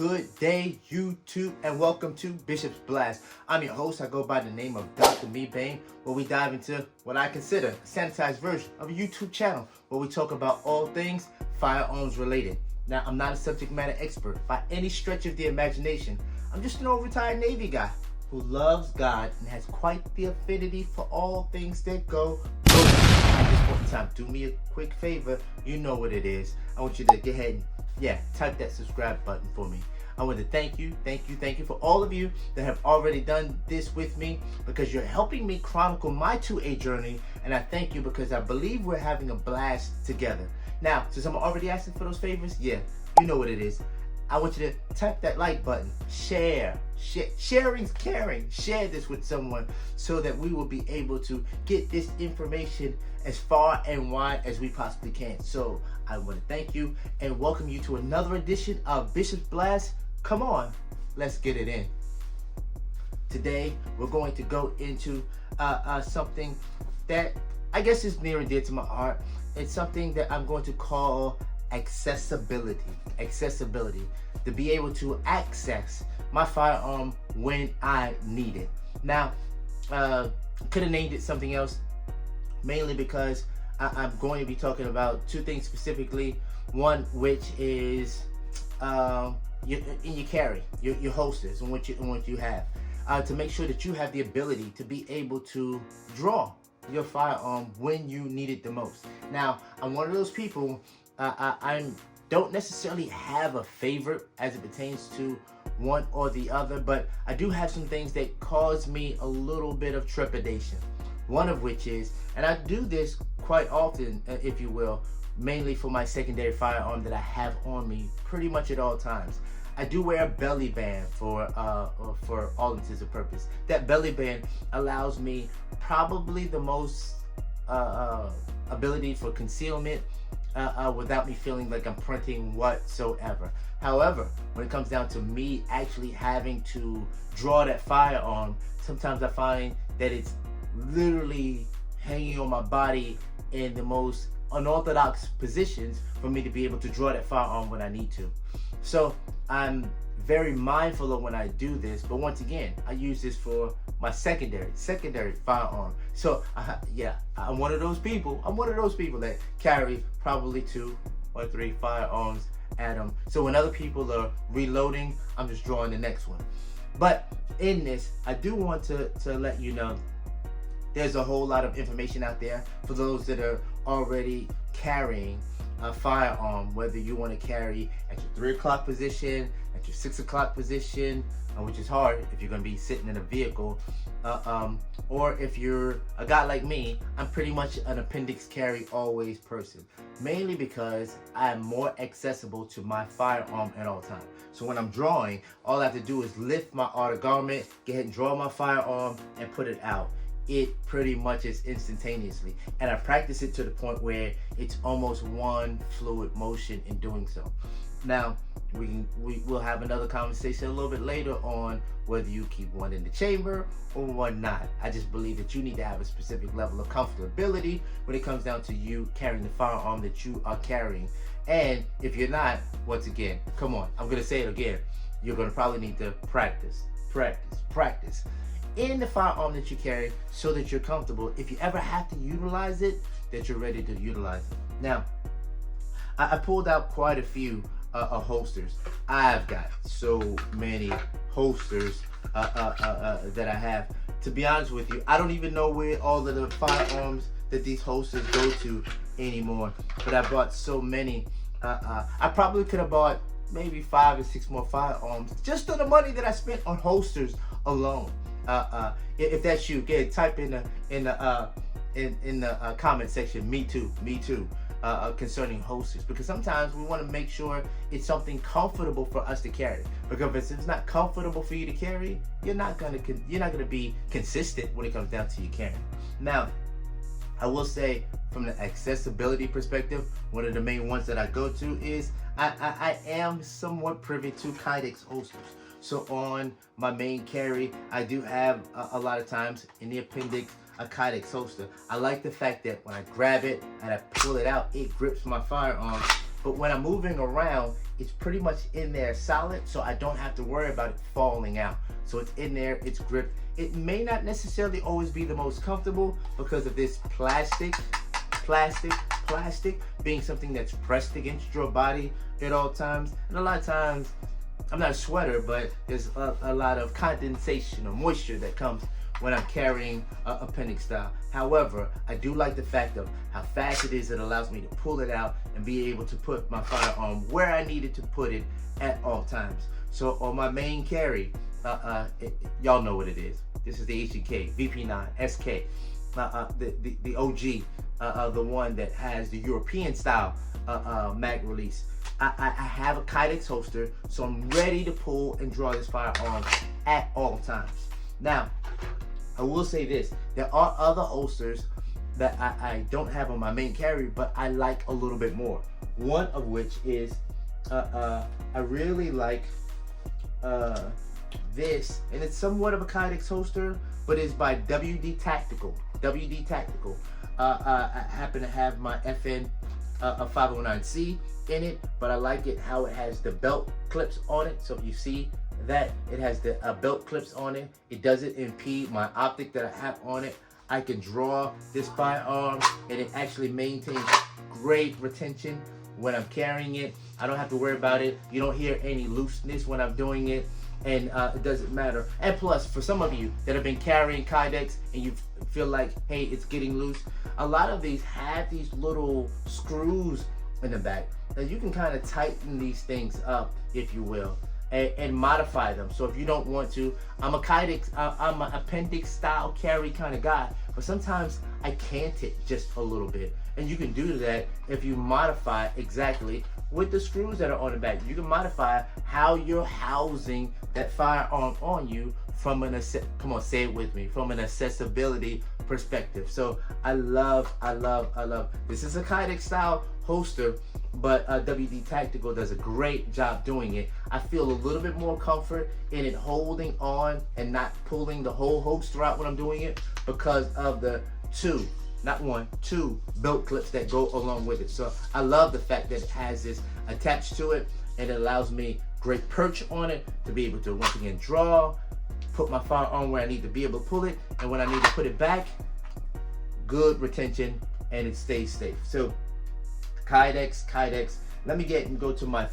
good day, YouTube, and welcome to Bishop's Blast. I'm your host. I go by the name of Dr. Mebane, where we dive into what I consider a sanitized version of a YouTube channel where we talk about all things firearms related. Now, I'm not a subject matter expert by any stretch of the imagination. I'm just an old retired Navy guy who loves God and has quite the affinity for all things that go boom. At this point in time, do me a quick favor. You know what it is. I want you to go ahead and type that subscribe button for me. I want to thank you for all of you that have already done this with me, because you're helping me chronicle my 2A journey, and I thank you because I believe we're having a blast together. Now, since I'm already asking for those favors, you know what it is. I want you to tap that like button, sharing's caring. Share this with someone so that we will be able to get this information as far and wide as we possibly can. So I want to thank you and welcome you to another edition of Bishop's Blast. Come on, let's get it in. Today, we're going to go into something that I guess is near and dear to my heart. It's something that I'm going to call accessibility, to be able to access my firearm when I need it. Now, could have named it something else, mainly because I'm going to be talking about two things specifically. One, which is in your carry, your holsters, and what you have, to make sure that you have the ability to be able to draw your firearm when you need it the most. Now, I'm one of those people. I don't necessarily have a favorite as it pertains to one or the other, but I do have some things that cause me a little bit of trepidation. One of which is, and I do this quite often, if you will, mainly for my secondary firearm that I have on me pretty much at all times. I do wear a belly band for all intents and purposes. That belly band allows me probably the most ability for concealment without me feeling like I'm printing whatsoever. However, when it comes down to me actually having to draw that firearm, sometimes I find that it's literally hanging on my body in the most unorthodox positions for me to be able to draw that firearm when I need to. So I'm very mindful of when I do this, but once again, I use this for my secondary firearm. So I'm one of those people that carry probably 2 or 3 firearms at them. So when other people are reloading, I'm just drawing the next one. But in this, I do want to let you know there's a whole lot of information out there for those that are already carrying a firearm, whether you want to carry at your 3 o'clock position, at your 6 o'clock position, which is hard if you're going to be sitting in a vehicle, or if you're a guy like me, I'm pretty much an appendix carry always person, mainly because I'm more accessible to my firearm at all times. So when I'm drawing, all I have to do is lift my outer garment, go ahead and draw my firearm and put it out. It pretty much is instantaneously, and I practice it to the point where it's almost one fluid motion in doing so. Now, we'll have another conversation a little bit later on whether you keep one in the chamber or one not. I just believe that you need to have a specific level of comfortability when it comes down to you carrying the firearm that you are carrying. And if you're not, once again, come on, I'm gonna say it again, you're gonna probably need to practice in the firearm that you carry so that you're comfortable. If you ever have to utilize it, that you're ready to utilize it. Now, I pulled out quite a few holsters. I've got so many holsters that I have. To be honest with you, I don't even know where all of the firearms that these holsters go to anymore, but I bought so many. I probably could have bought maybe 5 or 6 more firearms just on the money that I spent on holsters alone. If that's you, get type in the comment section, me too, concerning holsters, because sometimes we want to make sure it's something comfortable for us to carry. Because if it's not comfortable for you to carry, you're not gonna be consistent when it comes down to your carrying. Now, I will say, from the accessibility perspective, one of the main ones that I go to is I am somewhat privy to Kidex holsters. So on my main carry, I do have a lot of times in the appendix a Kidex holster. I like the fact that when I grab it and I pull it out, it grips my firearm but when I'm moving around, it's pretty much in there solid, so I don't have to worry about it falling out. So it's in there, it's gripped. It may not necessarily always be the most comfortable because of this plastic being something that's pressed against your body at all times. And a lot of times, I'm not a sweater, but there's a lot of condensation or moisture that comes when I'm carrying appendix style. However, I do like the fact of how fast it is. It allows me to pull it out and be able to put my firearm where I needed to put it at all times. So on my main carry, y'all know what it is. This is the H&K VP9 SK, the OG, the one that has the European style mag release. I have a Kidex holster, so I'm ready to pull and draw this firearm at all times. Now, I will say this, there are other holsters that I don't have on my main carry, but I like a little bit more. One of which is, I really like this, and it's somewhat of a Kidex holster, but it's by WD Tactical. WD Tactical. I happen to have my FN 509C in it, but I like it how it has the belt clips on it. So if you see that it has the belt clips on it, it doesn't impede my optic that I have on it. I can draw this firearm and it actually maintains great retention when I'm carrying it. I don't have to worry about it. You don't hear any looseness when I'm doing it, and it doesn't matter. And plus, for some of you that have been carrying Kidex and you feel like, hey, it's getting loose, a lot of these have these little screws in the back that you can kind of tighten these things up, if you will, and modify them. So if you don't want to, I'm an appendix style carry kind of guy, but sometimes I cant it just a little bit. And you can do that if you modify exactly with the screws that are on the back. You can modify how you're housing that firearm on you from an come on, say it with me, from an accessibility perspective. So I love this. Is a Kidex style holster, but WD Tactical does a great job doing it. I feel a little bit more comfort in it holding on and not pulling the whole holster out when I'm doing it because of the two belt clips that go along with it. So I love the fact that it has this attached to it, and it allows me great perch on it to be able to once again draw, put my firearm where I need to be able to pull it, and when I need to put it back, good retention, and it stays safe. So Kidex. Let me go to my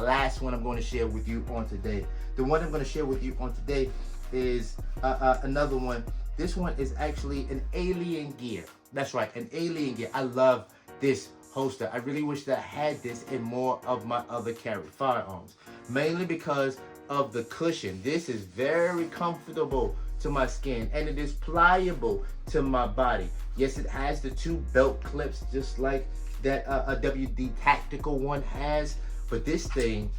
last one I'm going to share with you on today. The one I'm going to share with you on today is another one. This one is actually an alien gear. That's right, an alien gear. I love this holster. I really wish that I had this in more of my other carry firearms, mainly because of the cushion. This is very comfortable to my skin, and it is pliable to my body. Yes, it has the two belt clips just like that a WD Tactical one has, but this thing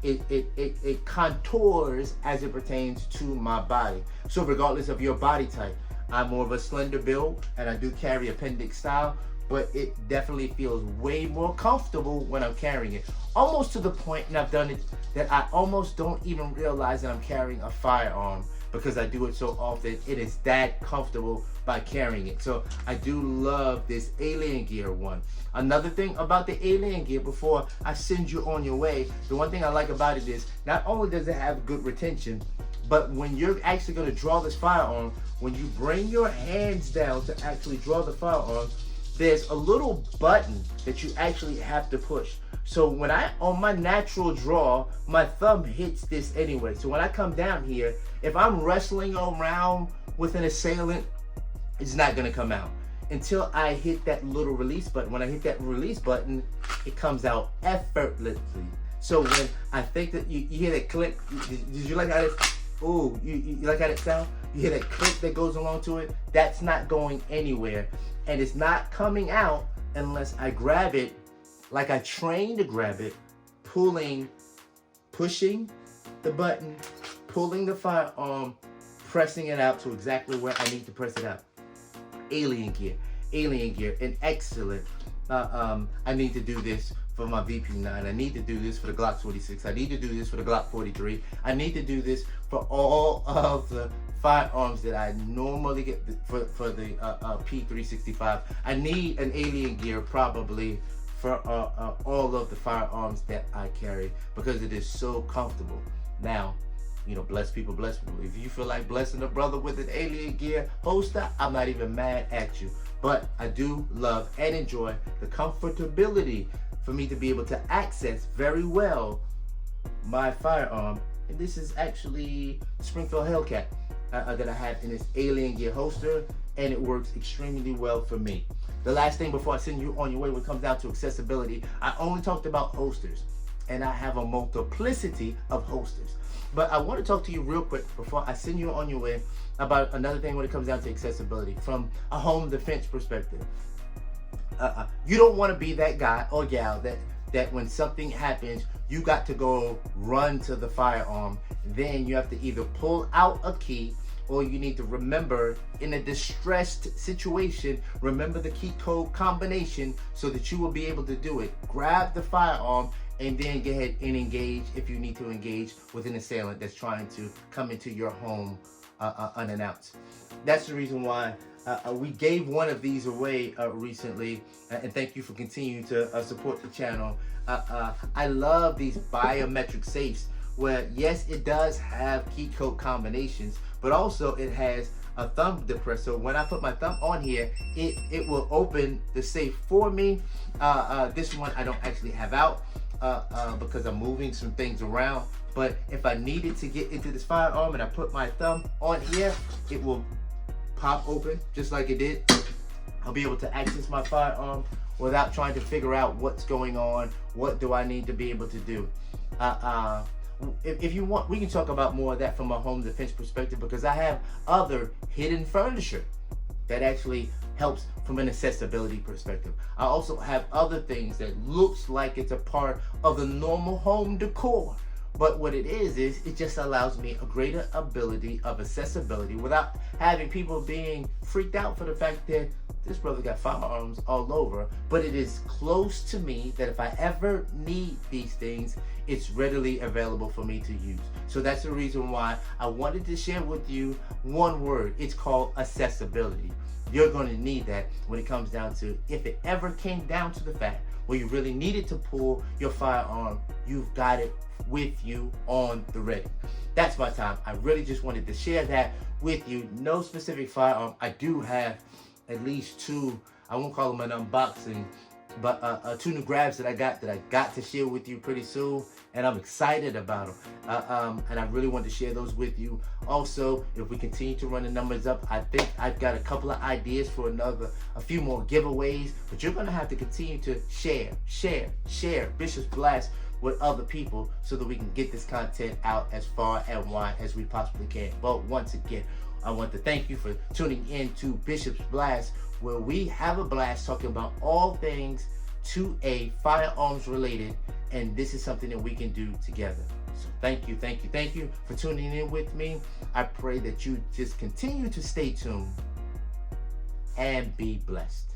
it contours as it pertains to my body. So regardless of your body type, I'm more of a slender build and I do carry appendix style, but it definitely feels way more comfortable when I'm carrying it. Almost to the point, and I've done it, that I almost don't even realize that I'm carrying a firearm because I do it so often. It is that comfortable by carrying it. So I do love this alien gear one. Another thing about the alien gear, before I send you on your way, the one thing I like about it is not only does it have good retention, but when you're actually going to draw this firearm, when you bring your hands down to actually draw the firearm, there's a little button that you actually have to push. So when on my natural draw, my thumb hits this anyway. So when I come down here, if I'm wrestling around with an assailant, it's not gonna come out until I hit that little release button. When I hit that release button, it comes out effortlessly. So when I think that you hear that click, did you like how it, ooh, you like how it sound? You hear that click that goes along to it? That's not going anywhere. And it's not coming out unless I grab it like I trained to grab it, pushing the button, pulling the firearm, pressing it out to exactly where I need to press it out. Alien gear, and excellent. I need to do this for my VP9. I need to do this for the Glock 46. I need to do this for the Glock 43. I need to do this for all of the firearms that I normally get for the P365. I need an alien gear probably for all of the firearms that I carry because it is so comfortable. Now, you know, bless people, bless people. If you feel like blessing a brother with an alien gear holster, I'm not even mad at you. But I do love and enjoy the comfortability for me to be able to access very well my firearm. And this is actually Springfield Hellcat that I have in this alien gear holster, and it works extremely well for me. The last thing before I send you on your way when it comes down to accessibility, I only talked about holsters, and I have a multiplicity of holsters. But I want to talk to you real quick before I send you on your way about another thing when it comes down to accessibility from a home defense perspective. You don't want to be that guy or gal that when something happens, you got to go run to the firearm. Then you have to either pull out a key, or you need to remember, in a distressed situation, remember the key code combination so that you will be able to do it. Grab the firearm and then go ahead and engage if you need to engage with an assailant that's trying to come into your home unannounced. That's the reason why we gave one of these away recently, and thank you for continuing to support the channel. I love these biometric safes where, yes, it does have key code combinations, but also it has a thumb depressor. When I put my thumb on here, it will open the safe for me. This one I don't actually have out because I'm moving some things around. But if I needed to get into this firearm and I put my thumb on here, it will pop open just like it did. I'll be able to access my firearm without trying to figure out what's going on. What do I need to be able to do? If you want, we can talk about more of that from a home defense perspective, because I have other hidden furniture that actually helps from an accessibility perspective. I also have other things that looks like it's a part of the normal home decor. But what it is it just allows me a greater ability of accessibility without having people being freaked out for the fact that this brother got firearms all over. But it is close to me that if I ever need these things, it's readily available for me to use. So that's the reason why I wanted to share with you one word. It's called accessibility. You're going to need that when it comes down to, if it ever came down to the fact where you really needed to pull your firearm, you've got it with you on the ready. That's my time. I really just wanted to share that with you. No specific firearm. I do have at least two, I won't call them an unboxing, but two new grabs that I got to share with you pretty soon, and I'm excited about them. And I really want to share those with you. Also, if we continue to run the numbers up, I think I've got a couple of ideas for a few more giveaways, but you're gonna have to continue to share Bishop's Blast with other people so that we can get this content out as far and wide as we possibly can. But once again, I want to thank you for tuning in to Bishop's Blast, where we have a blast talking about all things 2A firearms related, and this is something that we can do together. So thank you for tuning in with me. I pray that you just continue to stay tuned and be blessed.